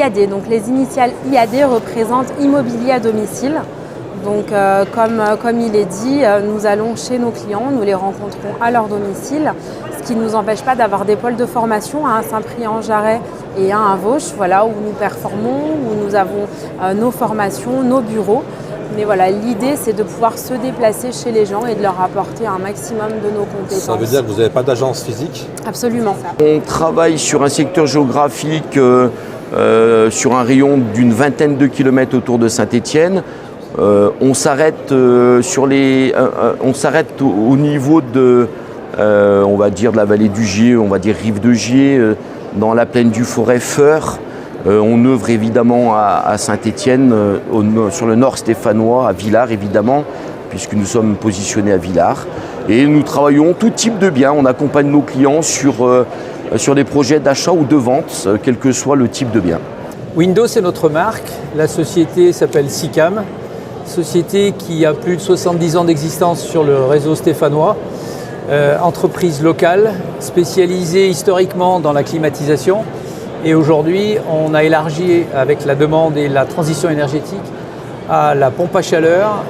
IAD. Donc les initiales IAD représentent immobilier à domicile. Donc comme il est dit, nous allons chez nos clients, nous les rencontrons à leur domicile, ce qui ne nous empêche pas d'avoir des pôles de formation à Saint-Prix-en-Jarret et un à Vauches, voilà, où nous performons, où nous avons nos formations, nos bureaux. Mais voilà, l'idée, c'est de pouvoir se déplacer chez les gens et de leur apporter un maximum de nos compétences. Ça veut dire que vous n'avez pas d'agence physique ? Absolument. On travaille sur un secteur géographique, sur un rayon d'une vingtaine de kilomètres autour de Saint-Étienne. On s'arrête au niveau de, on va dire, de la vallée du Gier, on va dire rive de Gier, dans la plaine du Forêt-Feur. On œuvre évidemment à Saint-Étienne, sur le nord stéphanois, à Villars évidemment, puisque nous sommes positionnés à Villars. Et nous travaillons tout type de biens. On accompagne nos clients sur des projets d'achat ou de vente, quel que soit le type de bien. Windows, c'est notre marque. La société s'appelle SICAM, société qui a plus de 70 ans d'existence sur le réseau stéphanois. Entreprise locale, spécialisée historiquement dans la climatisation. Et aujourd'hui, on a élargi avec la demande et la transition énergétique à la pompe à chaleur,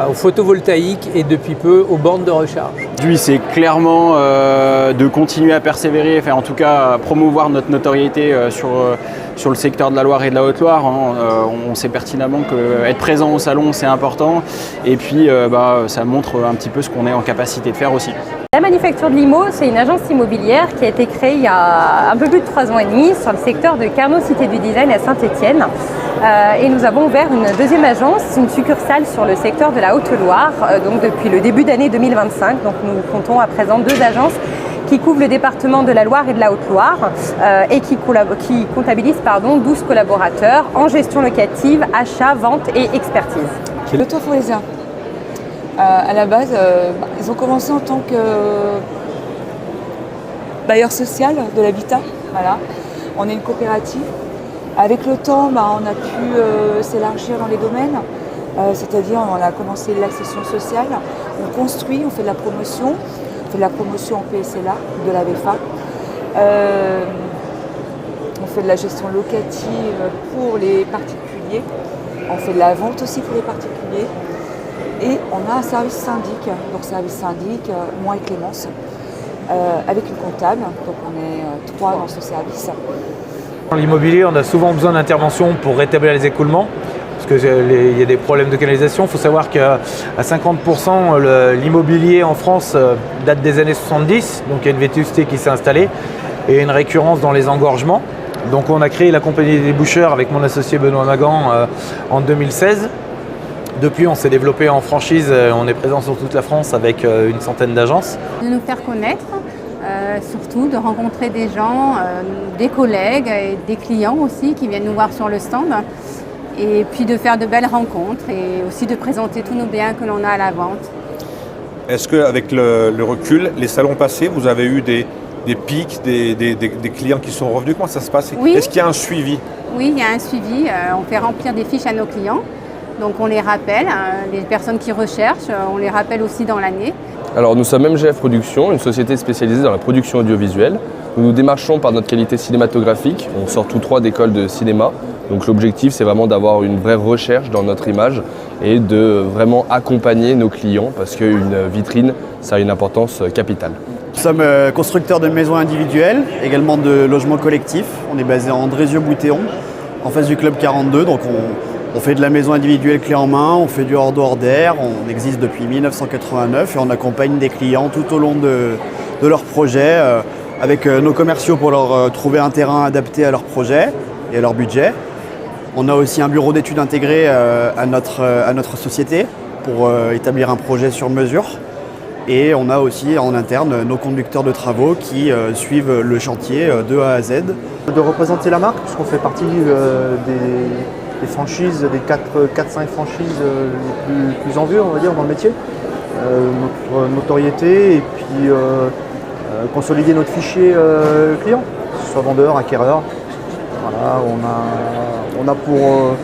au photovoltaïque et depuis peu aux bornes de recharge. Aujourd'hui, c'est clairement de continuer à persévérer, enfin en tout cas promouvoir notre notoriété sur le secteur de la Loire et de la Haute-Loire. On sait pertinemment qu'être présent au salon, c'est important. Et puis, ça montre un petit peu ce qu'on est en capacité de faire aussi. La Manufacture de Limo, c'est une agence immobilière qui a été créée il y a un peu plus de 3 ans et demi sur le secteur de Carnot Cité du Design à Saint-Étienne. Et nous avons ouvert une deuxième agence, une succursale sur le secteur de la Haute-Loire, donc depuis le début d'année 2025. Donc nous comptons à présent 2 agences qui couvrent le département de la Loire et de la Haute-Loire et qui comptabilisent 12 collaborateurs en gestion locative, achat, vente et expertise. L'Autoforésia. À la base, ils ont commencé en tant que bailleur social de l'habitat. Voilà. On est une coopérative. Avec le temps, on a pu s'élargir dans les domaines, c'est-à-dire on a commencé l'accession sociale, on construit, on fait de la promotion, en PSLA de la VFA. On fait de la gestion locative pour les particuliers, on fait de la vente aussi pour les particuliers. Et on a un service syndic, donc service syndic, moi et Clémence, avec une comptable, donc on est 3 dans ce service. Dans l'immobilier, on a souvent besoin d'intervention pour rétablir les écoulements, parce qu'il y a des problèmes de canalisation. Il faut savoir qu'à 50%, l'immobilier en France date des années 70, donc il y a une vétusté qui s'est installée et une récurrence dans les engorgements. Donc on a créé la compagnie des déboucheurs avec mon associé Benoît Magan en 2016. Depuis, on s'est développé en franchise, on est présent sur toute la France avec une centaine d'agences. De nous faire connaître, surtout de rencontrer des gens, des collègues et des clients aussi qui viennent nous voir sur le stand. Et puis de faire de belles rencontres et aussi de présenter tous nos biens que l'on a à la vente. Est-ce qu'avec le recul, les salons passés, vous avez eu des pics, des clients qui sont revenus? Comment ça se passe? Oui. Est-ce qu'il y a un suivi? Oui, il y a un suivi. On fait remplir des fiches à nos clients. Donc on les rappelle, les personnes qui recherchent, on les rappelle aussi dans l'année. Alors nous sommes MGF Production, une société spécialisée dans la production audiovisuelle. Nous nous démarchons par notre qualité cinématographique. On sort tous 3 d'écoles de cinéma. Donc l'objectif, c'est vraiment d'avoir une vraie recherche dans notre image et de vraiment accompagner nos clients parce qu'une vitrine, ça a une importance capitale. Nous sommes constructeurs de maisons individuelles, également de logements collectifs. On est basé à Andrézieux-Boutéon, en face du Club 42. Donc on fait de la maison individuelle clé en main, on fait du hors d'air. On existe depuis 1989 et on accompagne des clients tout au long de leur projet avec nos commerciaux pour leur trouver un terrain adapté à leur projet et à leur budget. On a aussi un bureau d'études intégré à notre société pour établir un projet sur mesure. Et on a aussi en interne nos conducteurs de travaux qui suivent le chantier de A à Z. De représenter la marque, puisqu'on fait partie des franchises, des 4-5 franchises les plus en vue, on va dire, dans le métier. Notre notoriété et puis consolider notre fichier client, que ce soit vendeur, acquéreur. Voilà, on a pour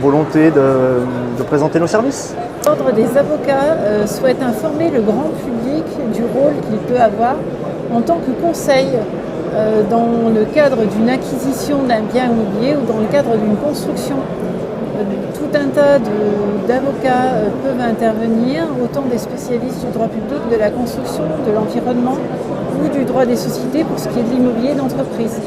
volonté de présenter nos services. L'Ordre des avocats souhaite informer le grand public du rôle qu'il peut avoir en tant que conseil dans le cadre d'une acquisition d'un bien immobilier ou dans le cadre d'une construction. Tout un tas d'avocats peuvent intervenir, autant des spécialistes du droit public, de la construction, de l'environnement ou du droit des sociétés pour ce qui est de l'immobilier d'entreprise.